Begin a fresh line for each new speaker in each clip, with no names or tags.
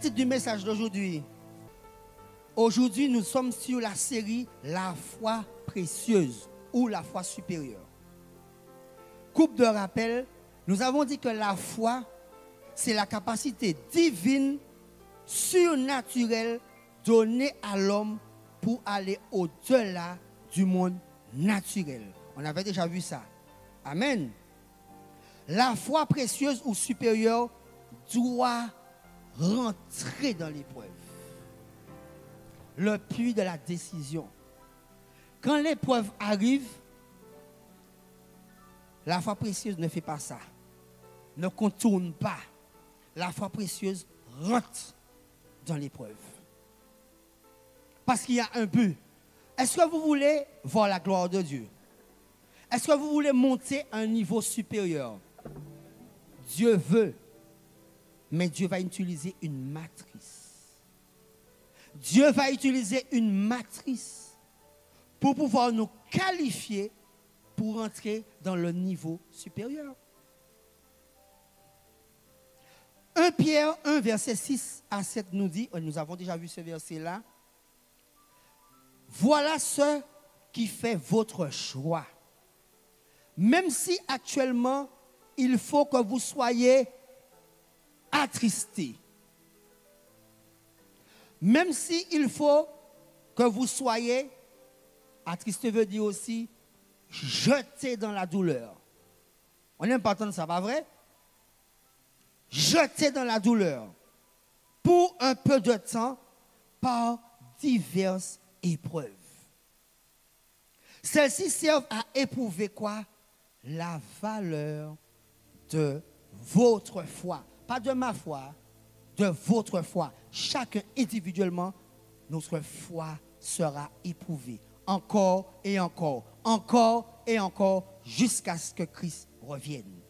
titre du message d'aujourd'hui. Aujourd'hui, nous sommes sur la série La foi précieuse ou la foi supérieure. Coupe de rappel, nous avons dit que la foi, c'est la capacité divine, surnaturelle, donnée à l'homme pour aller au-delà du monde naturel. On avait déjà vu ça. Amen. La foi précieuse ou supérieure doit rentrer dans l'épreuve. Le puits de la décision. Quand l'épreuve arrive, la foi précieuse ne fait pas ça. Ne contourne pas. La foi précieuse rentre dans l'épreuve. Parce qu'il y a un but. Est-ce que vous voulez voir la gloire de Dieu? Est-ce que vous voulez monter à un niveau supérieur? Dieu veut, mais Dieu va utiliser une matrice. Dieu va utiliser une matrice pour pouvoir nous qualifier pour entrer dans le niveau supérieur. 1 Pierre 1, verset 6 à 7 nous dit, nous avons déjà vu ce verset-là, voilà ce qui fait votre choix. Même si actuellement, il faut que vous soyez attristés. Même si il faut que vous soyez, attristé veut dire aussi jeté dans la douleur. On n'aime pas entendre ça, pas vrai? Jeté dans la douleur pour un peu de temps par diverses épreuves. Celles-ci servent à éprouver quoi? La valeur de votre foi. Pas de ma foi, de votre foi. Chacun individuellement, notre foi sera éprouvée. Encore et encore, encore et encore, jusqu'à ce que Christ revienne.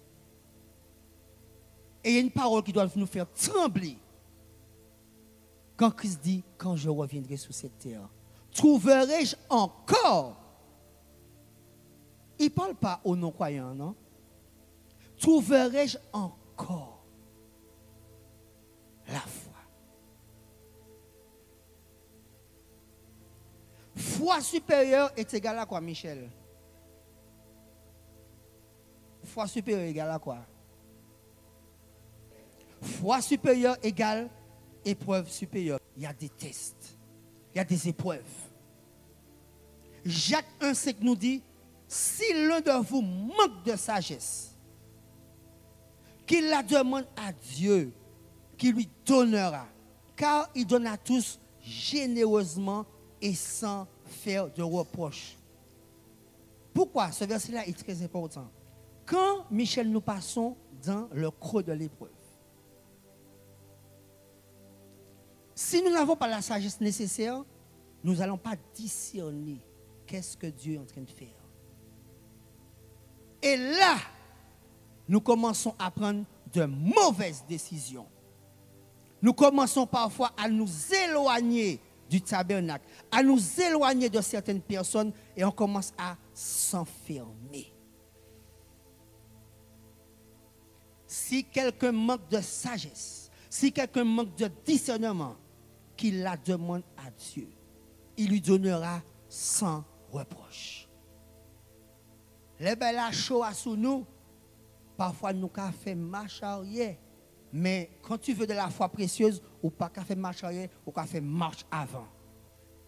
Et il y a une parole qui doit nous faire trembler. Quand Christ dit, quand je reviendrai sur cette terre, trouverai-je encore? Il ne parle pas aux non-croyants, non? Trouverai-je encore la foi? Foi supérieure est égale à quoi, Michel? Foi supérieure égale à quoi? Foi supérieure égale épreuve supérieure. Il y a des tests. Il y a des épreuves. Jacques 1,5 nous dit, si l'un de vous manque de sagesse, qu'il la demande à Dieu, qui lui donnera, car il donne à tous généreusement et sans faire de reproches. Pourquoi ce verset-là est très important? Quand, Michel, nous passons dans le creux de l'épreuve, si nous n'avons pas la sagesse nécessaire, nous n'allons pas discerner qu'est-ce que Dieu est en train de faire. Et là, nous commençons à prendre de mauvaises décisions. Nous commençons parfois à nous éloigner du tabernacle, à nous éloigner de certaines personnes et on commence à s'enfermer. Si quelqu'un manque de sagesse, si quelqu'un manque de discernement, qu'il la demande à Dieu, il lui donnera sans reproche. Les belles chaud sous nous, parfois nous avons fait marche arrière, mais quand tu veux de la foi précieuse, ou pas qu'à faire marche arrière, ou qu'à faire marche avant.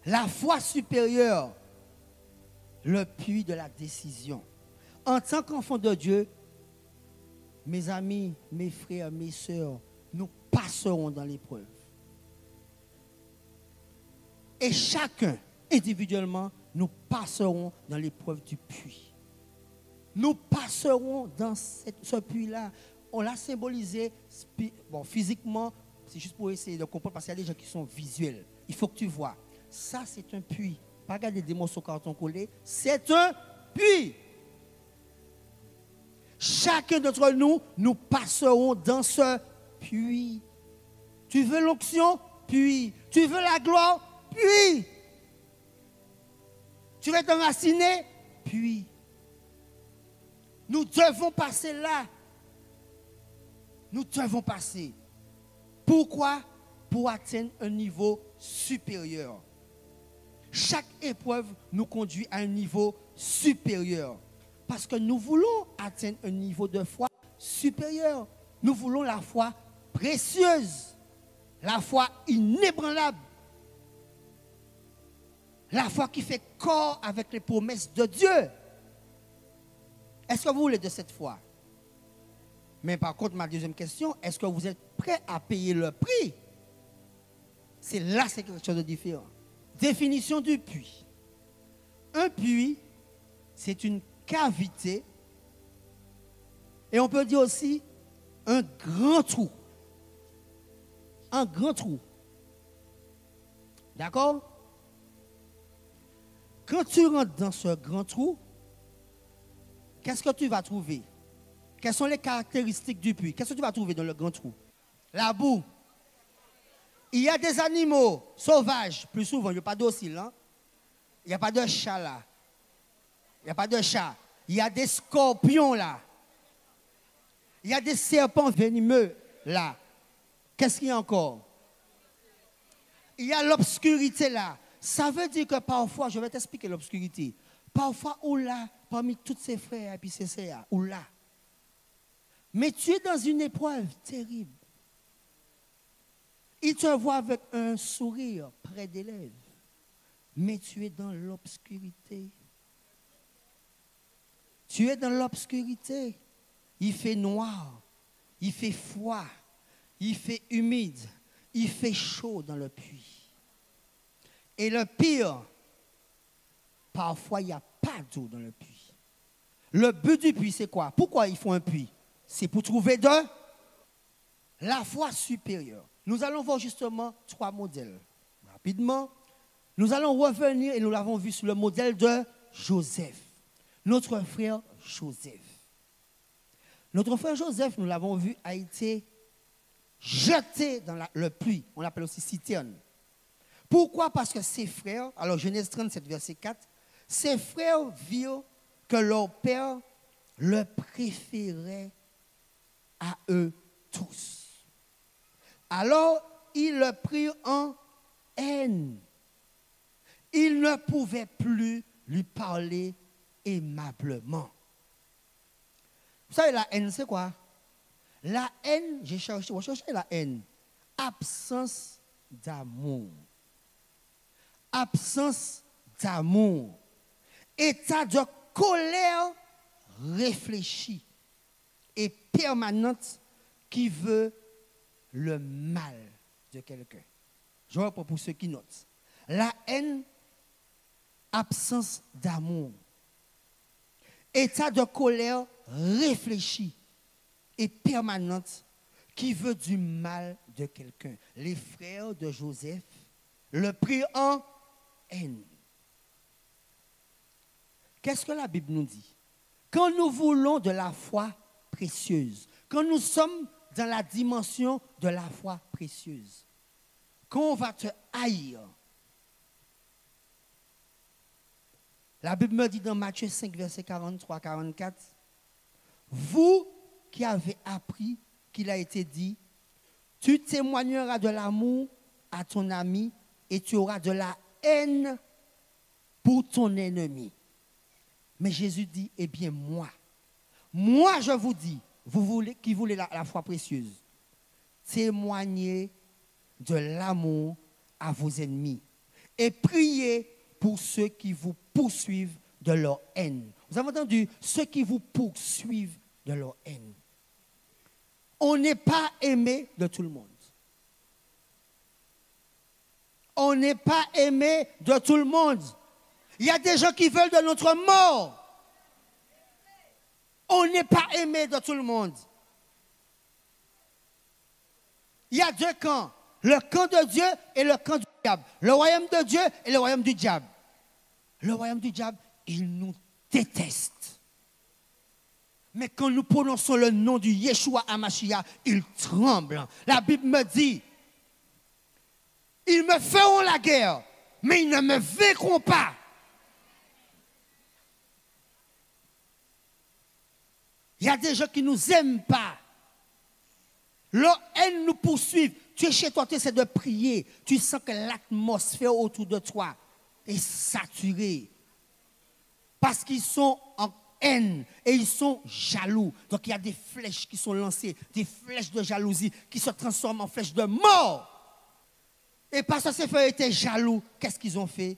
La foi supérieure, le puits de la décision. En tant qu'enfant de Dieu, mes amis, mes frères, mes sœurs, nous passerons dans l'épreuve. Et chacun, individuellement, nous passerons dans l'épreuve du puits. Nous passerons dans ce puits-là. On l'a symbolisé physiquement, c'est juste pour essayer de comprendre, parce qu'il y a des gens qui sont visuels. Il faut que tu vois. Ça, c'est un puits. Pas regarder des morceaux carton collés. C'est un puits. Chacun d'entre nous, nous passerons dans ce puits. Tu veux l'onction? Puits. Tu veux la gloire? Puits. Tu veux t'enraciner? Puits. Nous devons passer là. Nous devons passer. Pourquoi? pour atteindre un niveau supérieur. Chaque épreuve nous conduit à un niveau supérieur. Parce que nous voulons atteindre un niveau de foi supérieur. Nous voulons la foi précieuse, la foi inébranlable, la foi qui fait corps avec les promesses de Dieu. Est-ce que vous voulez de cette foi? Mais par contre, ma deuxième question, est-ce que vous êtes prêt à payer le prix? C'est là, c'est quelque chose de différent. Définition du puits. Un puits, c'est une cavité, et on peut dire aussi un grand trou. Un grand trou. D'accord? Quand tu rentres dans ce grand trou, qu'est-ce que tu vas trouver? Quelles sont les caractéristiques du puits? Qu'est-ce que tu vas trouver dans le grand trou? La boue. Il y a des animaux sauvages, plus souvent, il n'y a pas d'ossile, hein? Il n'y a pas de chat là. Il n'y a pas de chat. Il y a des scorpions là. Il y a des serpents venimeux là. Qu'est-ce qu'il y a encore? Il y a l'obscurité là. Ça veut dire que parfois, je vais t'expliquer l'obscurité. Parfois, ou là, parmi tous ses frères et puis ses sœurs, ou là. Mais tu es dans une épreuve terrible. Il te voit avec un sourire près des lèvres. Mais tu es dans l'obscurité. Tu es dans l'obscurité. Il fait noir. Il fait froid. Il fait humide. Il fait chaud dans le puits. Et le pire, parfois il n'y a pas d'eau dans le puits. Le but du puits, c'est quoi? Pourquoi il faut un puits? C'est pour trouver de la foi supérieure. Nous allons voir justement 3 modèles. Rapidement, nous allons revenir et nous l'avons vu sur le modèle de Joseph. Notre frère Joseph. Notre frère Joseph, nous l'avons vu, a été jeté dans le puits. On l'appelle aussi citerne. Pourquoi? Parce que ses frères, alors Genèse 37, verset 4, ses frères virent que leur père le préférait à eux tous. Alors, ils le prirent en haine. Ils ne pouvaient plus lui parler aimablement. Vous savez, la haine, c'est quoi? La haine, j'ai cherché la haine. Absence d'amour. Absence d'amour. État de colère réfléchi et permanente qui veut le mal de quelqu'un. Je reprends pour ceux qui notent. La haine, absence d'amour. État de colère réfléchi et permanente qui veut du mal de quelqu'un. Les frères de Joseph le prirent en haine. Qu'est-ce que la Bible nous dit? Quand nous voulons de la foi précieuse, quand nous sommes dans la dimension de la foi précieuse, quand on va te haïr, la Bible me dit dans Matthieu 5, verset 43-44, vous qui avez appris qu'il a été dit, tu témoigneras de l'amour à ton ami et tu auras de la haine pour ton ennemi. Mais Jésus dit, eh bien moi je vous dis, qui voulez la foi précieuse, témoignez de l'amour à vos ennemis et priez pour ceux qui vous poursuivent de leur haine. Vous avez entendu? Ceux qui vous poursuivent de leur haine. On n'est pas aimé de tout le monde. On n'est pas aimé de tout le monde. Il y a des gens qui veulent de notre mort. On n'est pas aimé de tout le monde. Il y a 2 camps. Le camp de Dieu et le camp du diable. Le royaume de Dieu et le royaume du diable. Le royaume du diable, il nous déteste. Mais quand nous prononçons le nom du Yeshua HaMashiach, il tremble. La Bible me dit, ils me feront la guerre, mais ils ne me vaincront pas. Il y a des gens qui ne nous aiment pas. Leur haine nous poursuit. es chez toi, tu essaies de prier. Tu sens que l'atmosphère autour de toi est saturée. Parce qu'ils sont en haine et ils sont jaloux. Donc il y a des flèches qui sont lancées, des flèches de jalousie qui se transforment en flèches de mort. Et parce que ces frères étaient jaloux, qu'est-ce qu'ils ont fait?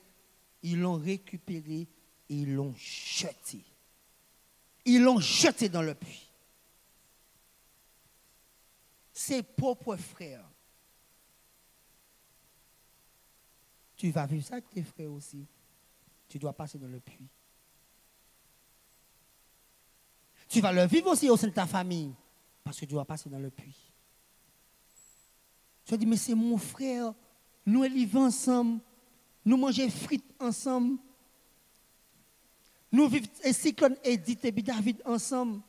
Ils l'ont récupéré et ils l'ont jeté. Ils l'ont jeté dans le puits. Ses propres frères. Tu vas vivre ça avec tes frères aussi. Tu dois passer dans le puits. Tu vas le vivre aussi au sein de ta famille. Parce que tu dois passer dans le puits. Tu vas dire, mais c'est mon frère. Nous vivons ensemble. Nous mangeons frites ensemble. Nous vivons un cyclone Edith et David ensemble.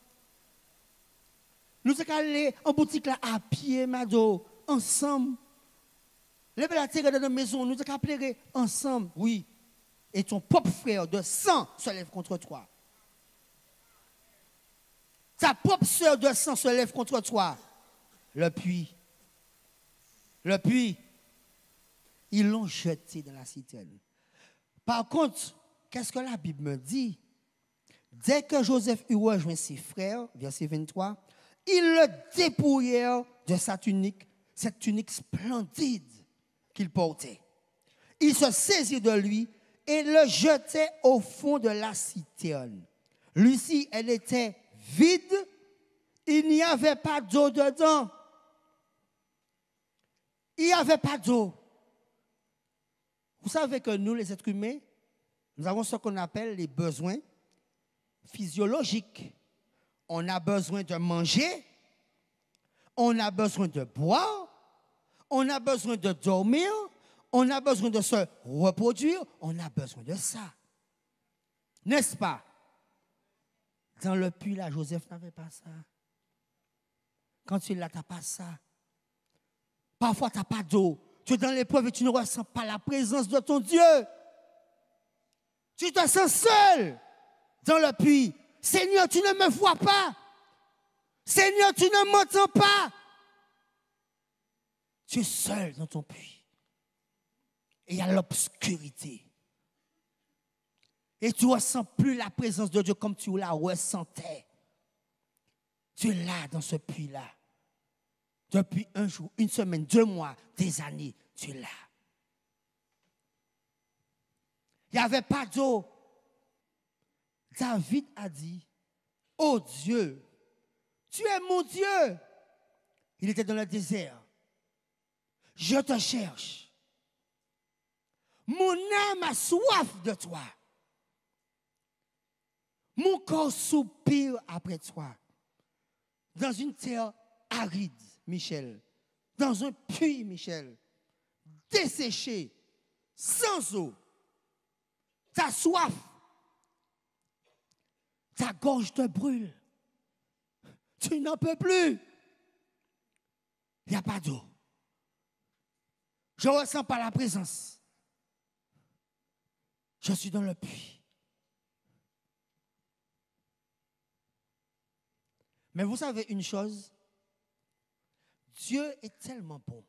Nous sommes allés en boutique là à pied, Mado, ensemble. Les belles attirées dans la maison, nous sommes allés ensemble. Oui. Et ton propre frère de sang se lève contre toi. Ta propre sœur de sang se lève contre toi. Le puits. Le puits. Ils l'ont jeté dans la citerne. Par contre, qu'est-ce que la Bible me dit? Dès que Joseph eut rejoint ses frères, verset 23, ils le dépouillèrent de sa tunique, cette tunique splendide qu'il portait. Ils se saisirent de lui et le jetaient au fond de la citerne. Lucie, elle était vide, il n'y avait pas d'eau dedans. Il n'y avait pas d'eau. Vous savez que nous, les êtres humains, nous avons ce qu'on appelle les besoins physiologiques. On a besoin de manger, on a besoin de boire, on a besoin de dormir, on a besoin de se reproduire, on a besoin de ça. N'est-ce pas? Dans le puits, là, Joseph n'avait pas ça. Quand tu es là, tu n'as pas ça. Parfois, tu n'as pas d'eau. Tu es dans l'épreuve et tu ne ressens pas la présence de ton Dieu. Tu te sens seul dans le puits. Seigneur, tu ne me vois pas. Seigneur, tu ne m'entends pas. Tu es seul dans ton puits. Et il y a l'obscurité. Et tu ne ressens plus la présence de Dieu comme tu la ressentais. Tu es là dans ce puits-là. Depuis un jour, une semaine, 2 mois, des années, tu es là. Il n'y avait pas d'eau. David a dit, oh Dieu, tu es mon Dieu. Il était dans le désert. Je te cherche. Mon âme a soif de toi. Mon corps soupire après toi. Dans une terre aride, Michel. Dans un puits, Michel. Desséché. Sans eau. Ta soif. Ta gorge te brûle. Tu n'en peux plus. Il n'y a pas d'eau. Je ne ressens pas la présence. Je suis dans le puits. Mais vous savez une chose, Dieu est tellement bon.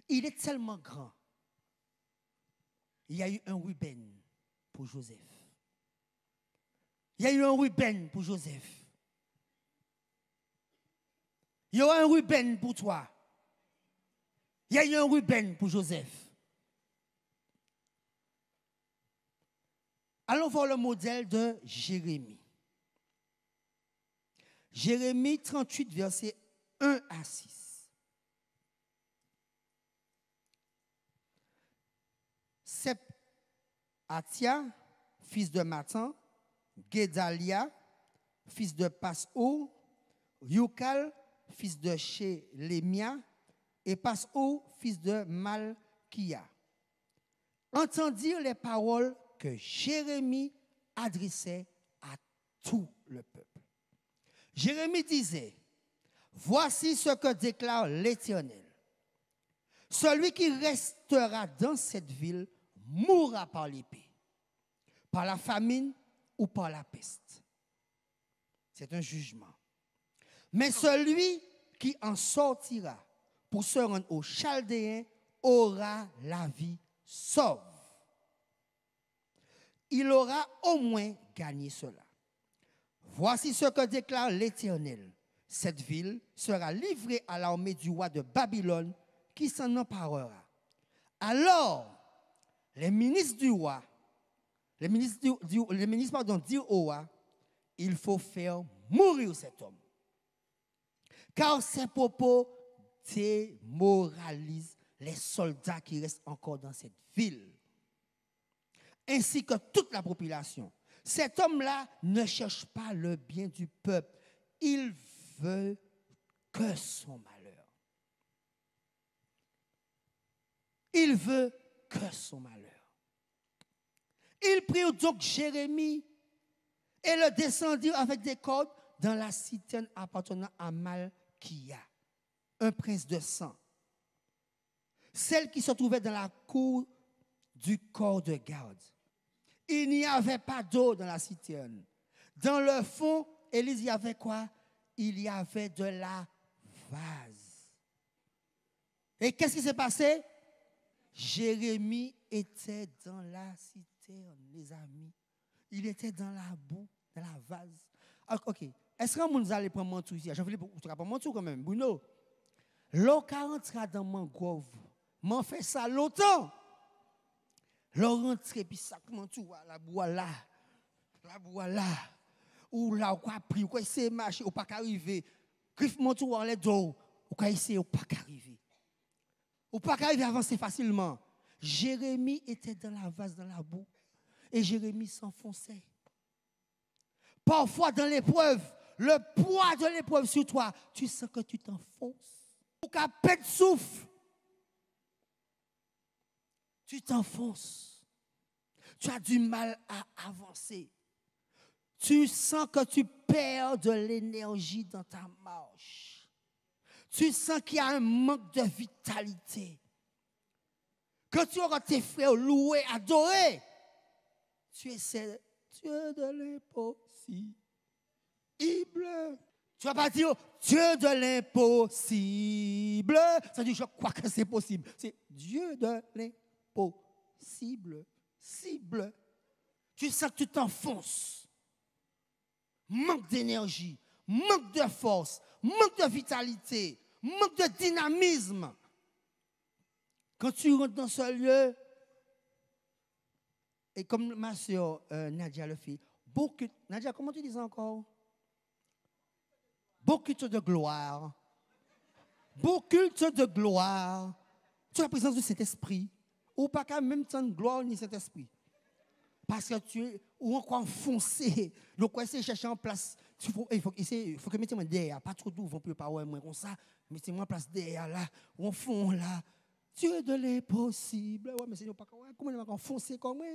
Il est tellement grand. Il y a eu un Ruben pour Joseph. Il y a eu un Ruben pour Joseph. Il y aura un Ruben pour toi. Il y a eu un Ruben pour Joseph. Allons voir le modèle de Jérémie. Jérémie 38, versets 1 à 6. Sephatia, fils de Matan, Guédalia, fils de Pasao, Yukal, fils de Shelemia, et Pasao, fils de Malkia, entendirent les paroles que Jérémie adressait à tout le peuple. Jérémie disait, voici ce que déclare l'Éternel. Celui qui restera dans cette ville mourra par l'épée, par la famine ou par la peste. C'est un jugement. Mais celui qui en sortira pour se rendre aux Chaldéens aura la vie sauve. Il aura au moins gagné cela. Voici ce que déclare l'Éternel. Cette ville sera livrée à l'armée du roi de Babylone qui s'en emparera. Alors, les ministres du roi, dirent au roi, il faut faire mourir cet homme. Car ses propos démoralisent les soldats qui restent encore dans cette ville, ainsi que toute la population. Cet homme-là ne cherche pas le bien du peuple. Il veut que son malheur. Il veut que son malheur. Ils prirent donc Jérémie et le descendirent avec des cordes dans la citerne appartenant à Malchia, un prince de sang, celle qui se trouvait dans la cour du corps de garde. Il n'y avait pas d'eau dans la citerne. Dans le fond, Élise, il y avait quoi? Il y avait de la vase. Et qu'est-ce qui s'est passé? Jérémie était dans la citerne, les amis. Il était dans la boue, dans la vase. Ok. Est-ce que vous allez prendre mon tour ici? Je voulais prendre mon tour quand même, Bruno. L'eau 40 sera dans mon grove. M'en fait ça longtemps. L'eau rentre, puis ça, comment tout, la boue là. Ou là, ou quoi pris, ou quoi essayer de marcher, ou pas qu'arriver. Griffe mon tour en l'air d'eau, ou quoi essayer, ou pas qu'arriver. Ou pas qu'arriver à avancer facilement. Jérémie était dans la vase, dans la boue. Et Jérémie s'enfonçait. Parfois, dans l'épreuve, le poids de l'épreuve sur toi, tu sens que tu t'enfonces. Ou qu'à peine souffle. Tu t'enfonces. Tu as du mal à avancer. Tu sens que tu perds de l'énergie dans ta marche. Tu sens qu'il y a un manque de vitalité. Que tu auras tes frères loués, adorés. Tu essaies, Dieu de l'impossible. Tu ne vas pas dire Dieu de l'impossible. Ça dit, je crois que c'est possible. C'est Dieu de l'impossible. Cible. Tu sens que tu t'enfonces. Manque d'énergie, manque de force, manque de vitalité, manque de dynamisme. Quand tu rentres dans ce lieu, et comme ma soeur Nadia le fait, beaucoup, Nadia, comment tu dis encore? Beaucoup de gloire. Beaucoup de gloire. Tu as la présence du Saint-Esprit. Ou pas qu'à même temps de gloire ni Saint-Esprit. Parce que tu es ou encore enfoncé. Donc, quand essayer de chercher en place, il faut que mettez-moi derrière. Pas trop d'où, vous ne pouvez pas ouais, moi comme ça. Mettez-moi en place derrière, là, ou en fond, là. Dieu de l'impossible. Ouais, mais c'est pas comment il va enfoncer comme moi.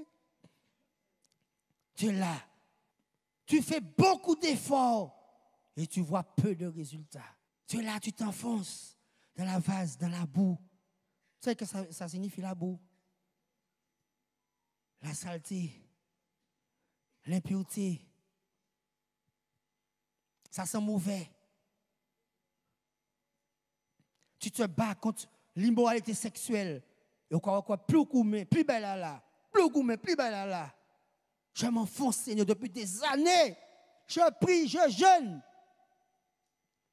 Tu es là. Tu fais beaucoup d'efforts et tu vois peu de résultats. Tu es là, tu t'enfonces dans la vase, dans la boue. Tu sais que ça signifie la boue? La saleté, l'impureté. Ça sent mauvais. Tu te bats contre l'immoralité sexuelle. Et encore, plus gourmet, plus belle là. Plus gourmet, plus belle là. Je m'enfonce, Seigneur, depuis des années. Je prie, je jeûne.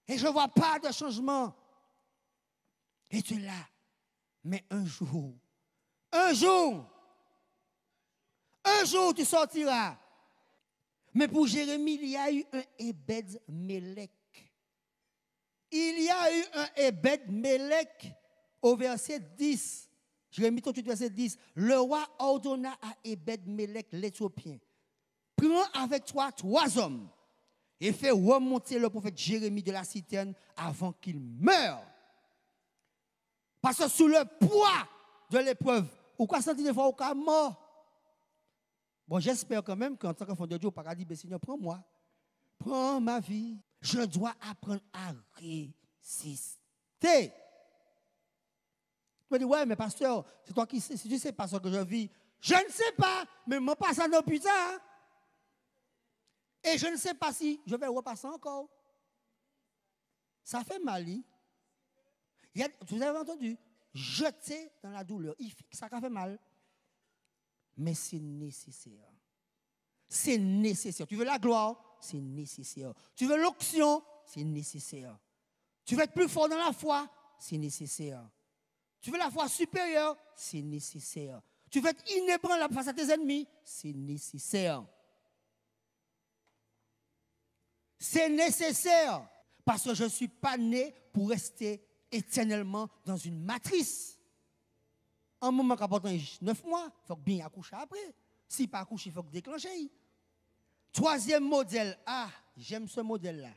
Et je ne vois pas de changement. Et tu es là. Mais un jour, tu sortiras. Mais pour Jérémie, il y a eu un Ebed-Melech. Il y a eu un Ebed-Melech au verset 10. Jérémie 38, verset 10. Le roi ordonna à Ebed-Melech l'Éthiopien. Prends avec toi 3 hommes et fais remonter le prophète Jérémie de la citerne avant qu'il meure. Parce que sous le poids de l'épreuve, ou quoi sentir des fois au cas mort. Bon, j'espère quand même qu'en tant qu'enfant de Dieu, on ne peut pas dire, Seigneur, prends-moi. Prends ma vie. Je dois apprendre à résister. Tu me dis, ouais, mais pasteur, c'est toi qui sais. Si tu sais pas ce que je vis, je ne sais pas, mais je passe dans plus tard. Et je ne sais pas si je vais repasser encore. Ça fait mal. Il Vous avez entendu? Jeter dans la douleur. Ça fait mal. Mais c'est nécessaire. C'est nécessaire. Tu veux la gloire? C'est nécessaire. Tu veux l'onction? C'est nécessaire. Tu veux être plus fort dans la foi? C'est nécessaire. Tu veux la foi supérieure? C'est nécessaire. Tu veux être inébranlable face à tes ennemis? C'est nécessaire. C'est nécessaire. Parce que je ne suis pas né pour rester éternellement dans une matrice. Un moment qui apporte 9 mois, il faut bien accoucher après. Si pas accoucher, il faut déclencher. Troisième modèle. Ah, j'aime ce modèle-là.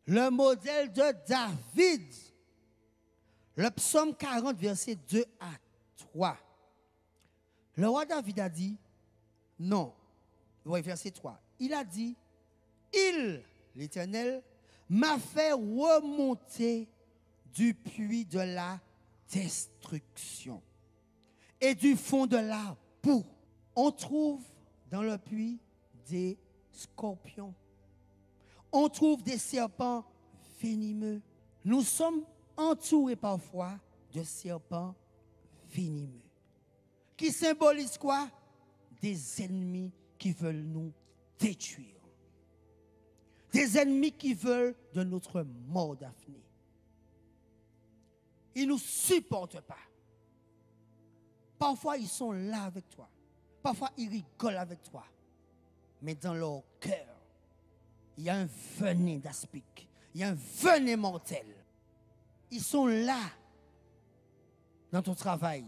Le modèle de David. Le psaume 40, versets 2 à 3. Le roi David a dit, non, oui, verset 3. Il a dit, l'Éternel, m'a fait remonter du puits de la destruction et du fond de la boue. On trouve dans le puits des scorpions. On trouve des serpents venimeux. Nous sommes entourés parfois de serpents venimeux. Qui symbolisent quoi? Des ennemis qui veulent nous détruire. Des ennemis qui veulent de notre mort, Daphné. Ils ne nous supportent pas. Parfois, ils sont là avec toi. Parfois, ils rigolent avec toi. Mais dans leur cœur, il y a un venin d'aspic. Il y a un venin mortel. Ils sont là dans ton travail.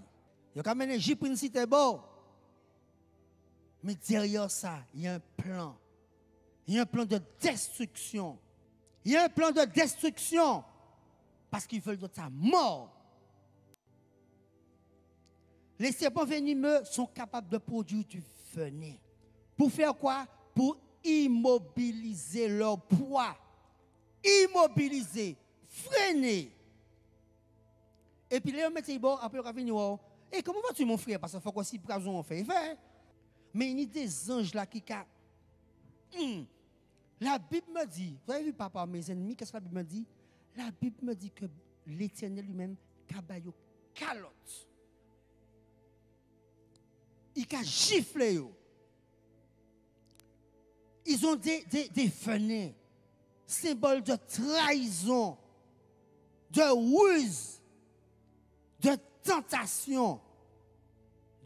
Il y a quand même un J-Prince, c'était beau. Mais derrière ça, il y a un plan. Il y a un plan de destruction. Il y a un plan de destruction. Parce qu'ils veulent de ta mort. Les serpents venimeux sont capables de produire du venin. Pour faire quoi? Pour immobiliser leur poids. Immobiliser. Freiner. Et puis, les hommes mettent bon, après, ils vont venir. Et comment vas-tu, mon frère? Parce qu'il faut qu'on s'y prenne, on fait. Mais il y a des anges là qui. La Bible me dit, vous avez vu, papa, mes ennemis, qu'est-ce que la Bible me dit? La Bible me dit que l'Éternel lui-même, cabayo, calotte. Il a giflé. Ils ont des venins, symboles de trahison, de ruse, de tentation,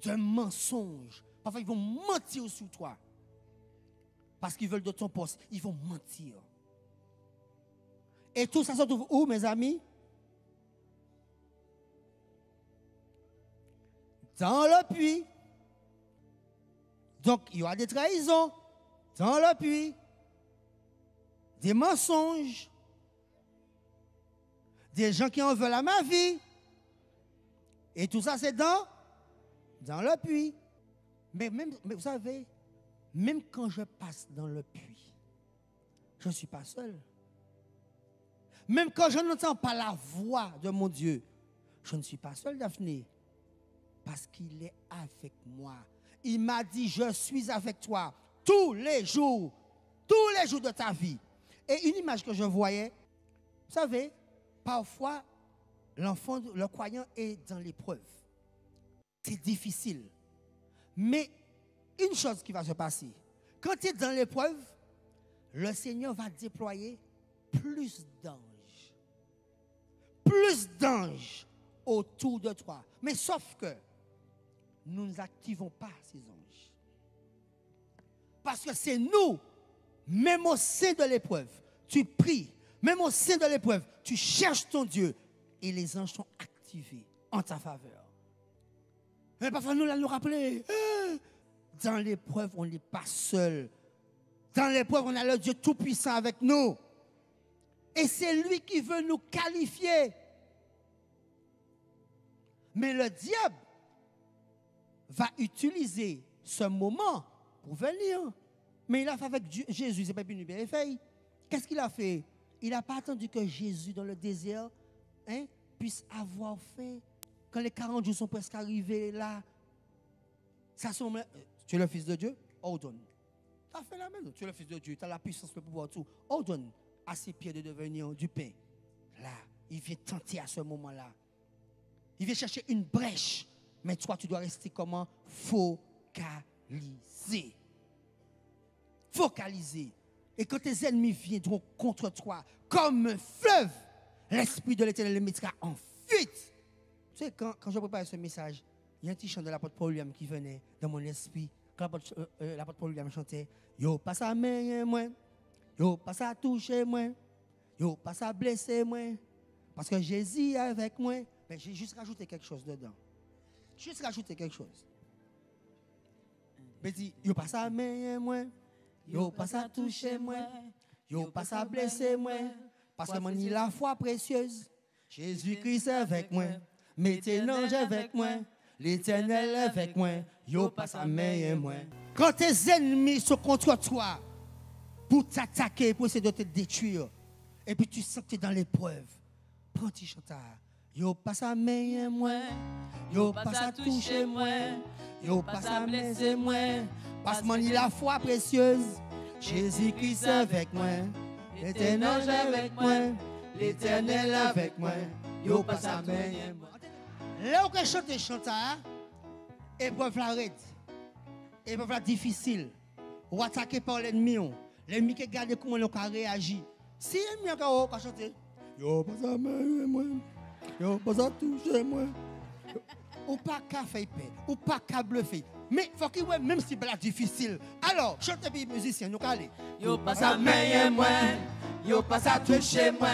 de mensonge. Parfois, ils vont mentir sur toi. Parce qu'ils veulent de ton poste. Ils vont mentir. Et tout ça se trouve où, mes amis? Dans le puits. Donc, il y aura des trahisons dans le puits, des mensonges, des gens qui en veulent à ma vie. Et tout ça, c'est dans le puits. Mais vous savez, même quand je passe dans le puits, je ne suis pas seul. Même quand je n'entends pas la voix de mon Dieu, je ne suis pas seul, Daphné. Parce qu'il est avec moi. Il m'a dit, je suis avec toi tous les jours de ta vie. Et une image que je voyais, vous savez, parfois, l'enfant, le croyant est dans l'épreuve. C'est difficile. Mais une chose qui va se passer, quand tu es dans l'épreuve, le Seigneur va déployer plus d'anges. Plus d'anges autour de toi. Mais sauf que nous n'activons pas ces anges. Parce que c'est nous, même au sein de l'épreuve, tu pries, même au sein de l'épreuve, tu cherches ton Dieu et les anges sont activés en ta faveur. Mais parfois nous allons nous rappeler, dans l'épreuve, on n'est pas seul. Dans l'épreuve, on a le Dieu Tout-Puissant avec nous. Et c'est lui qui veut nous qualifier. Mais le diable va utiliser ce moment pour venir. Mais il a fait avec Jésus, c'est pas une bien fait. Qu'est-ce qu'il a fait? Il n'a pas attendu que Jésus dans le désert puisse avoir faim. Quand les 40 jours sont presque arrivés là, ça semble, tu es le Fils de Dieu? Ordonne. Tu as fait la même. Tu es le Fils de Dieu, tu as la puissance, le pouvoir, tout. Ordonne à ses pieds de devenir du pain. Là, il vient tenter à ce moment-là. Il vient chercher une brèche. Mais toi, tu dois rester comment? Focalisé. Focalisé. Et quand tes ennemis viendront contre toi, comme un fleuve, l'Esprit de l'Éternel le mettra en fuite. Tu sais, quand je préparais ce message, il y a un petit chant de l'apôtre Paul William qui venait dans mon esprit. Quand l'apôtre Paul William chantait, yo, pas à main, moi. Yo, pas à toucher, moi. Yo, pas à blesser, moi. Parce que Jésus est avec moi. Mais j'ai juste rajouté quelque chose dedans. Juste rajouter quelque chose. Mais dit, yo, pas à main, moi. Yo, pas à toucher, moi. Yo, pas à blesser, moi. Parce que mon la foi précieuse. Jésus-Christ est avec moi. Mettez l'ange avec moi. L'Éternel est avec moi. Yo, pas à main, moi. Quand tes ennemis sont contre toi, pour t'attaquer, pour essayer de te détruire, et puis tu sens que tu es dans l'épreuve, prends tes chantard. Yo, pas à main, moi. Yo, pas à toucher, moi. Yo, pas à blesser, moi. Parce que mon la foi précieuse. Jésus-Christ est avec moi. L'Éternel est avec moi. L'Éternel est avec moi. Yo, pas à main, moi. Là où je chante chanteur, épreuve la raide, épreuve la difficile, ou attaqué par l'ennemi, l'ennemi qui regarde comment on a réagi. Si l'ennemi a chanté, yo pas ça moi, yo pas ça toucher moi, ou pas qu'à faire paix, ou pas qu'à bluffer. Mais il faut qu'il ouais même si c'est difficile. Alors, chantez les musiciens, nous allons.
Yo pas ça moi, yo pas ça toucher moi,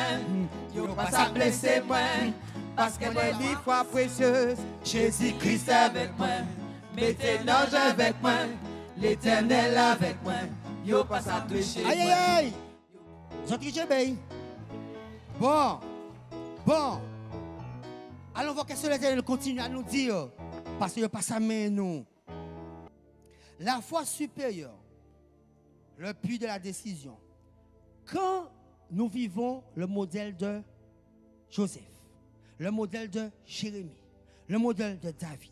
yo pas ça blesser moi. Parce qu'elle est une foi précieuse, Jésus-Christ est avec moi. Mettez l'ange avec moi, l'Éternel avec moi. Yo pas à toucher.
Aïe aïe aïe. J'entends bien. Bon. Allons voir qu'est-ce que l'Éternel continue à nous dire. Parce qu'il n'y a pas sa main nous. La foi supérieure, le puits de la décision. Quand nous vivons le modèle de Joseph, le modèle de Jérémie, le modèle de David.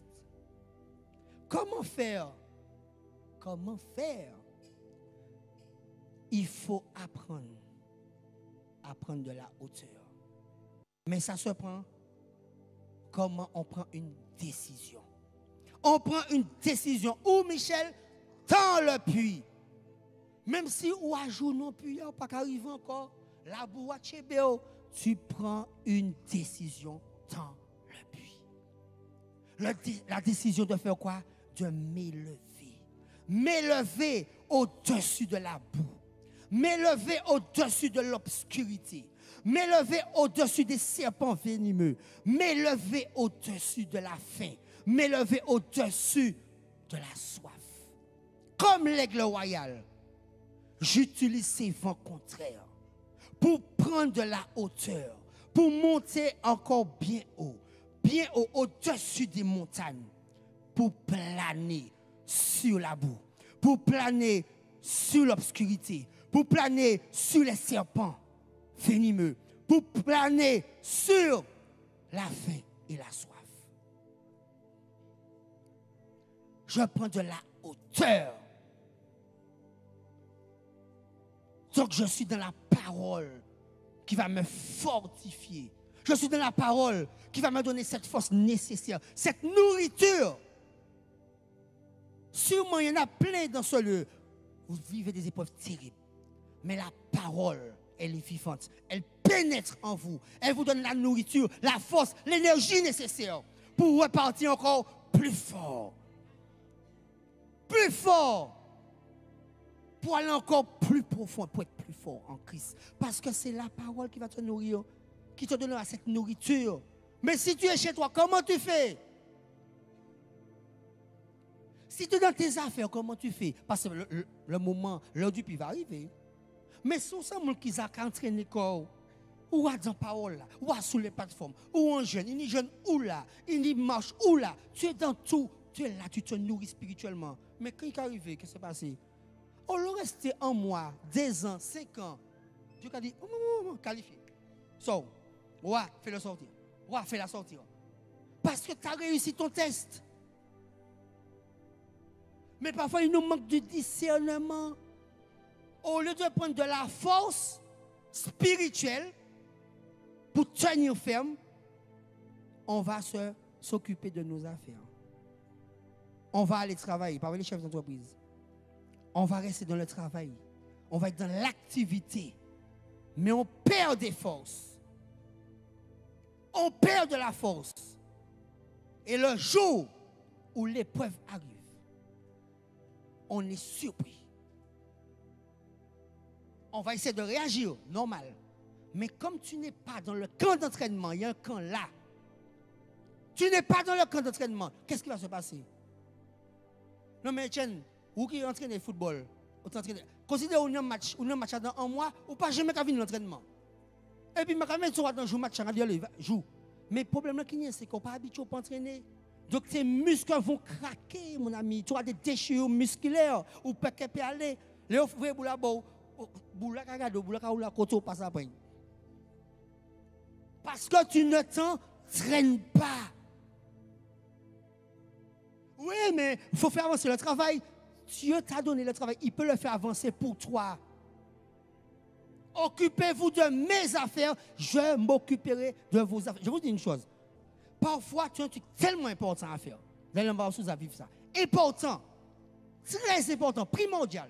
Comment faire? Il faut apprendre de la hauteur. Mais ça se prend comment on prend une décision. On prend une décision où Michel tend le puits. Même si ou à jour non puits, pas qu'arriver encore, la boue chébéo. Tu prends une décision dans le puits. La décision de faire quoi? De m'élever. M'élever au-dessus de la boue. M'élever au-dessus de l'obscurité. M'élever au-dessus des serpents venimeux. M'élever au-dessus de la faim. M'élever au-dessus de la soif. Comme l'aigle royal, j'utilise ces vents contraires pour prendre de la hauteur, pour monter encore bien haut, au-dessus des montagnes, pour planer sur la boue, pour planer sur l'obscurité, pour planer sur les serpents venimeux, pour planer sur la faim et la soif. Je prends de la hauteur. Donc je suis dans la parole qui va me fortifier. Je suis dans la parole qui va me donner cette force nécessaire, cette nourriture. Sûrement, il y en a plein dans ce lieu. Vous vivez des épreuves terribles. Mais la parole, elle est vivante. Elle pénètre en vous. Elle vous donne la nourriture, la force, l'énergie nécessaire pour repartir encore plus fort. Plus fort. Pour aller encore plus profond, pour être plus fort en Christ. Parce que c'est la parole qui va te nourrir, qui te donnera cette nourriture. Mais si tu es chez toi, comment tu fais? Si tu es dans tes affaires, comment tu fais? Parce que le moment, l'heure du puits va arriver. Mais si on sent qui a entraîné corps, ou à dans parole là, ou à sous les plateformes, ou en jeune, il est jeune ou là, il y marche ou là, tu es dans tout, tu es là, tu te nourris spirituellement. Mais quand il est arrivé, qu'est-ce qui s'est passé? On l'a resté un mois, 2 ans, 5 ans. Dieu a dit, qualifié. So, ouais, fais-le sortir. Ouais, fais-la sortir. Parce que tu as réussi ton test. Mais parfois, il nous manque de discernement. Au lieu de prendre de la force spirituelle, pour tenir ferme, on va s'occuper de nos affaires. On va aller travailler, pas les chefs d'entreprise. On va rester dans le travail. On va être dans l'activité. Mais on perd des forces. On perd de la force. Et le jour où l'épreuve arrive, on est surpris. On va essayer de réagir, normal. Mais comme tu n'es pas dans le camp d'entraînement, il y a un camp là. Tu n'es pas dans le camp d'entraînement. Qu'est-ce qui va se passer? Non mais Etienne, vous qui entraînez le football, considérez un match dans un mois, ou pas jamais qu'à venir l'entraînement. Et puis, quand même, tu vas dans un match, joue. Mais le problème c'est qu'on n'est pas habitué à entraîner. Donc tes muscles vont craquer, mon ami. Tu as des déchirures musculaires, ou peut aller. Les offres pour la boue, parce que tu ne t'entraînes pas. Oui, mais il faut faire avancer le travail. Dieu t'a donné le travail. Il peut le faire avancer pour toi. Occupez-vous de mes affaires. Je m'occuperai de vos affaires. Je vous dis une chose. Parfois, tu as un truc tellement important à faire. Vous allez voir sous à vivre ça. Important. Très important. Primordial.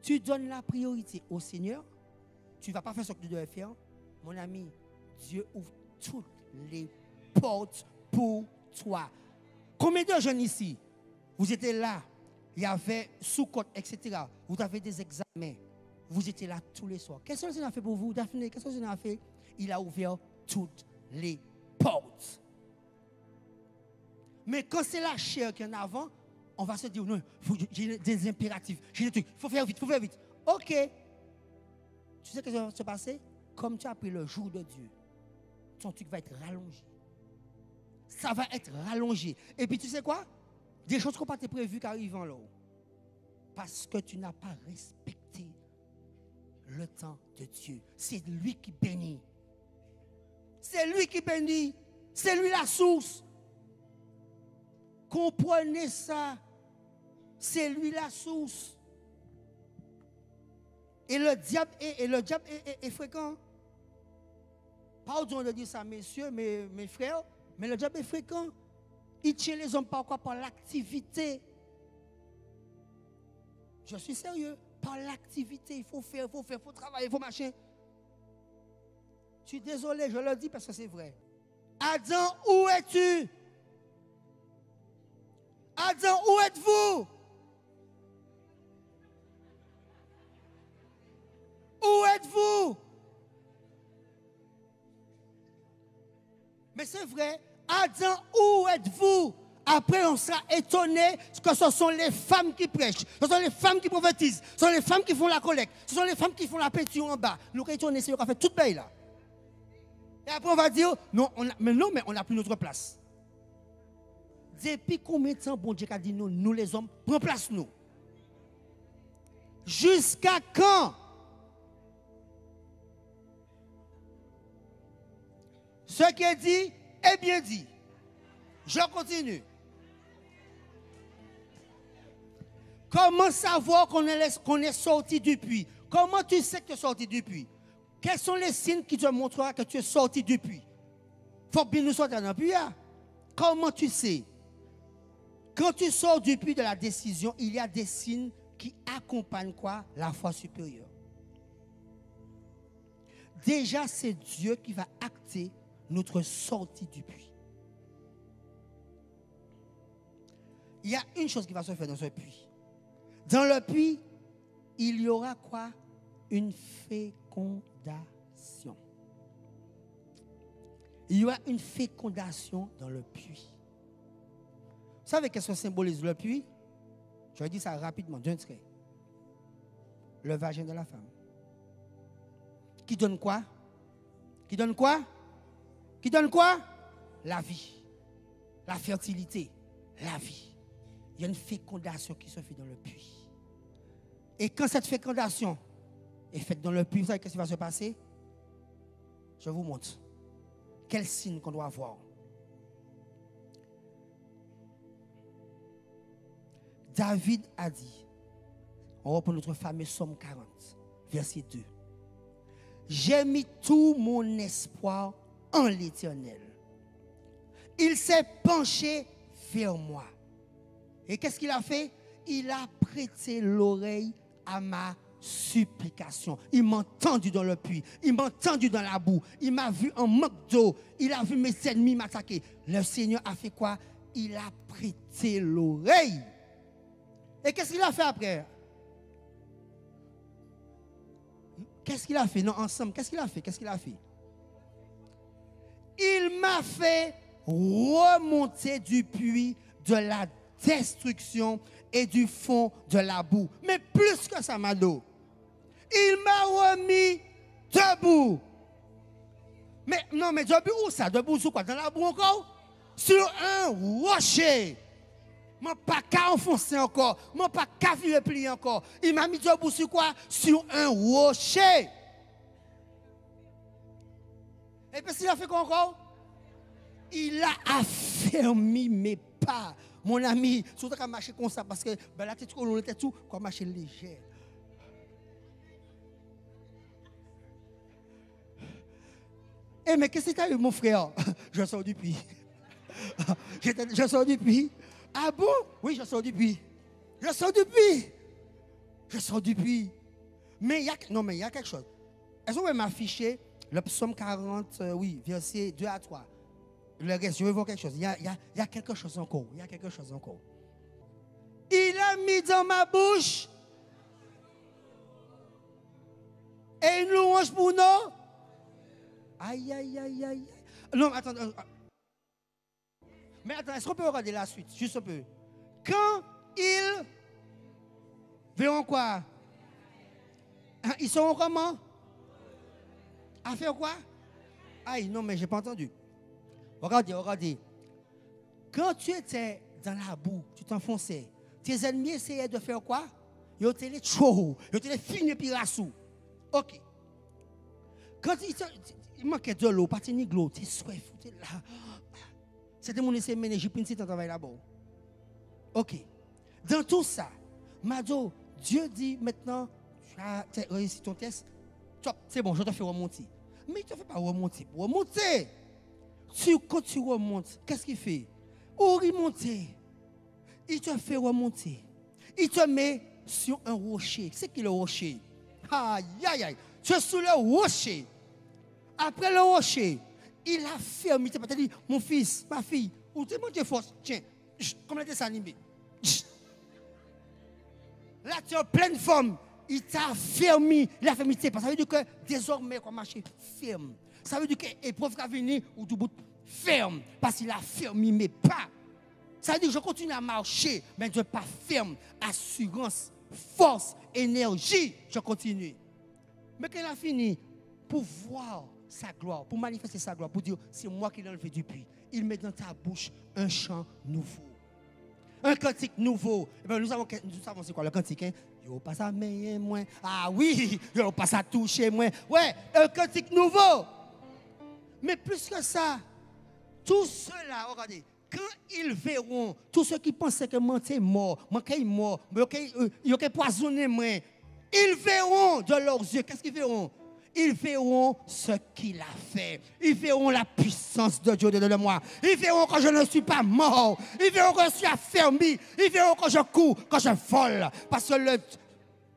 Tu donnes la priorité au Seigneur. Tu ne vas pas faire ce que tu dois faire. Mon ami, Dieu ouvre toutes les portes pour toi. Combien de jeunes ici, vous étiez là, il y avait sous-côte, etc. Vous avez des examens. Vous étiez là tous les soirs. Qu'est-ce que le Seigneur a fait pour vous, Daphné? Qu'est-ce que le Seigneur a fait? Il a ouvert toutes les portes. Mais quand c'est la chair qui est en avant, on va se dire, non, j'ai des impératifs, j'ai des trucs, il faut faire vite, il faut faire vite. Ok. Tu sais ce qui va se passer? Comme tu as pris le jour de Dieu, ton truc va être rallongé. Ça va être rallongé. Et puis tu sais quoi? Des choses qui n'ont pas été prévues qui arrivent là. Parce que tu n'as pas respecté le temps de Dieu. C'est lui qui bénit. C'est lui qui bénit. C'est lui la source. Comprenez ça. C'est lui la source. Et le diable est fréquent. Pardon de dire ça, messieurs, mes frères, mais le diable est fréquent. Il tue les hommes par quoi? Par l'activité. Je suis sérieux. Par l'activité. Il faut faire, il faut travailler, il faut machin. Je suis désolé, je le dis parce que c'est vrai. Adam, où es-tu? Adam, où êtes-vous? Où êtes-vous? Mais c'est vrai. Adam, où êtes-vous? Après, on sera étonné que ce sont les femmes qui prêchent, ce sont les femmes qui prophétisent, ce sont les femmes qui font la collecte, ce sont les femmes qui font la peinture en bas. Nous sommes étonnés, c'est eux qui ont fait toute paye là. Et après, on va dire, non, mais on n'a plus notre place. Depuis combien de temps, bon Dieu a dit nous les hommes, prends place nous? Jusqu'à quand? Ce qui est dit est bien dit. Je continue. Comment savoir qu'on est sorti du puits? Comment tu sais que tu es sorti du puits? Quels sont les signes qui te montreront que tu es sorti du puits? Il faut bien nous sortir d'un puits. Comment tu sais? Quand tu sors du puits de la décision, il y a des signes qui accompagnent quoi? La foi supérieure. Déjà, c'est Dieu qui va acter notre sortie du puits. Il y a une chose qui va se faire dans ce puits. Dans le puits, il y aura quoi? Une fécondation. Il y aura une fécondation dans le puits. Vous savez qu'est-ce que symbolise le puits? Je vais dire ça rapidement, d'un trait. Le vagin de la femme. Qui donne quoi? Qui donne quoi? Qui donne quoi? La vie. La fertilité. La vie. Il y a une fécondation qui se fait dans le puits. Et quand cette fécondation est faite dans le puits, vous savez qu'est-ce qui va se passer? Je vous montre. Quel signe qu'on doit avoir? David a dit, on reprend notre fameux Psaume 40, verset 2. j'ai mis tout mon espoir en l'Éternel. Il s'est penché vers moi. Et qu'est-ce qu'il a fait? Il a prêté l'oreille à ma supplication. Il m'a entendu dans le puits. Il m'a entendu dans la boue. Il m'a vu en manque d'eau. Il a vu mes ennemis m'attaquer. Le Seigneur a fait quoi? Il a prêté l'oreille. Et qu'est-ce qu'il a fait après? Qu'est-ce qu'il a fait? Non, ensemble, qu'est-ce qu'il a fait? Qu'est-ce qu'il a fait? Il m'a fait remonter du puits de la destruction et du fond de la boue. Mais plus que ça, Mado, il m'a remis debout. Mais non, mais debout où ça? Debout sur quoi? Dans la boue encore? Sur un rocher. Je ne pas qu'à enfoncer encore. Je ne pas qu'à virer plier encore. Il m'a mis debout sur quoi? Sur un rocher. Et puis, il a fait quoi encore? Il a affermi mes pas. Mon ami, surtout qu'à marcher comme ça, parce que ben, la tête on était tout, qu'on marcher léger. Eh, mais qu'est-ce que tu as eu, mon frère? Je sors du puits. Je sors du puits. Ah bon? Oui, je sors du puits. Je sors du puits. Je sors du puits. Mais il y a, non, mais il y a quelque chose. Est-ce qu'on peut m'afficher le psaume 40, oui, verset 2 à 3? Le reste, je vais voir quelque chose. Il y a quelque chose encore. Il y a quelque chose encore. Il a mis dans ma bouche et une louange pour nous. Aïe, aïe, aïe, aïe. Non, attends. Mais attends, est-ce qu'on peut regarder la suite? Juste un peu. Quand ils verront quoi? Ils seront comment? À faire quoi? Aïe, non, mais je n'ai pas entendu. Regardez, regardez. Quand tu étais dans la boue, tu t'enfonçais. Tes ennemis essayaient de faire quoi? Ils étaient les chou, ils étaient les fines pirassous. Ok. Quand il manquait de l'eau, pas de l'eau, tu es soif, tu es là. C'était mon essai ménager, puis tu travail là-bas. Ok. Dans tout ça, Mado, Dieu dit maintenant, tu as réussi ton test, c'est bon, je te fais remonter. Mais tu ne fais pas remonter pour remonter. Quand tu remontes, qu'est-ce qu'il fait? Ou remonter. Il te fait remonter. Il te met sur un rocher. C'est qui le rocher? Aïe, aïe, aïe. Tu es sur le rocher. Après le rocher, il a fermé. Il t'a dit, mon fils, ma fille, où tu es monté force? Tiens, comme le dessin animé. Là, tu es en pleine forme. Il t'a fermé. Il a fermé. Ça veut dire que désormais, on marche ferme. Ça veut dire que l'épreuve qui a venu, ou tout bout ferme. Parce qu'il a fermé mes pas. Ça veut dire que je continue à marcher, mais je ne suis pas ferme. Assurance, force, énergie, je continue. Mais quand il a fini, pour voir sa gloire, pour manifester sa gloire, pour dire, c'est moi qui l'ai enlevé du puits. Il met dans ta bouche un chant nouveau. Un cantique nouveau. Et bien, nous savons c'est quoi le cantique, hein? Yo pas ça mais moins. Ah oui, yo pas ça toucher moins. Ouais, un cantique nouveau. Mais plus que ça, tous ceux-là, regardez, quand ils verront, tous ceux qui pensaient que moi c'est mort, moi qui est mort, ils ont poisonné moi, ils verront de leurs yeux, qu'est-ce qu'ils verront? Ils verront ce qu'il a fait. Ils verront la puissance de Dieu de moi. Ils verront que je ne suis pas mort. Ils verront que je suis affermi. Ils verront que je cours, que je vole. Parce que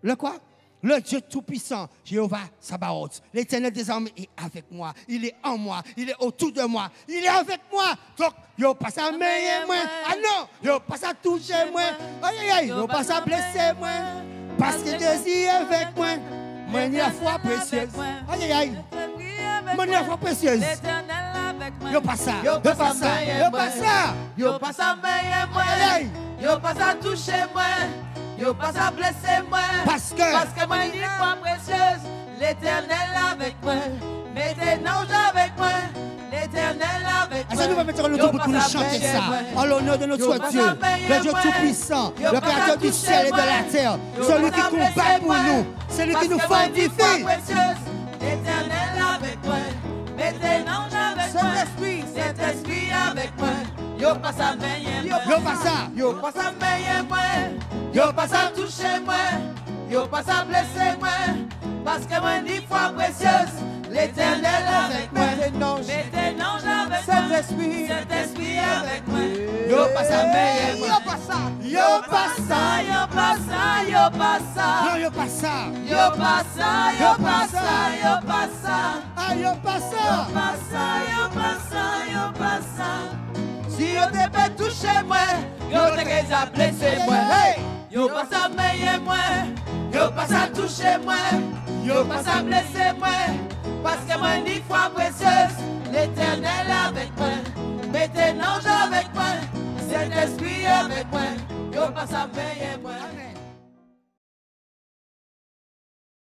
le quoi? Le Dieu Tout-Puissant, Jéhovah Sabaoth, l'Éternel des armées est avec moi. Il est en moi. Il est autour de moi. Il est avec moi. Donc, il n'y a pas ça meilleur moi. Ah non, il n'y a pas ça toucher moi. Aïe, aïe, aïe, il n'y a pas ça blesser moi. Parce que Dieu est avec moi. Moi, il y a la foi précieuse. Aïe, aïe, aïe. Moi, il y a la foi précieuse. Il n'y a pas ça. Il n'y a pas ça. Il n'y a pas ça.
Il n'y a pas ça meilleur moi. Il n'y a pas ça toucher moi. Yo pas à blesser moi.
Parce que
moi il est foi précieuse. L'Éternel avec moi. Mettez l'ange avec moi. L'Éternel avec moi.
Est-ce que nous va mettre le tout pour nous chanter ça? En l'honneur de notre Dieu, le Dieu Tout-Puissant, le Créateur du ciel et de la terre, celui qui combat pour nous, celui qui nous fortifie.
L'Éternel avec moi. Mettez l'ange avec moi. Cet esprit avec moi. Yo pas ça meilleur moi.
Yo pas ça.
Yo pas ça meilleur moi. Yo pas ça toucher moi. Yo pas ça blesser moi. Parce que moi, ni foi précieuse, l'Éternel avec moi. Mettez l'ange avec moi. Saint-Esprit avec moi. Yo pas ça, mais yo pas ça. Yo pas ça, yo pas ça, yo pas ça.
Non, yo pas ça.
Yo pas ça, yo pas ça, yo pas ça.
Ah, yo pas ça.
Yo pas ça, yo pas ça, yo pas ça. Si yo te fait toucher moi, yo te déjà blessé moi. Hey! Yo pas ça meilleur moi, yo pas ça toucher moi, yo pas ça blesser moi. Parce que moi ni foi précieuse, l'Éternel avec moi. Mettez l'ange avec moi, Saint-Esprit avec moi. Yo pas ça meilleur.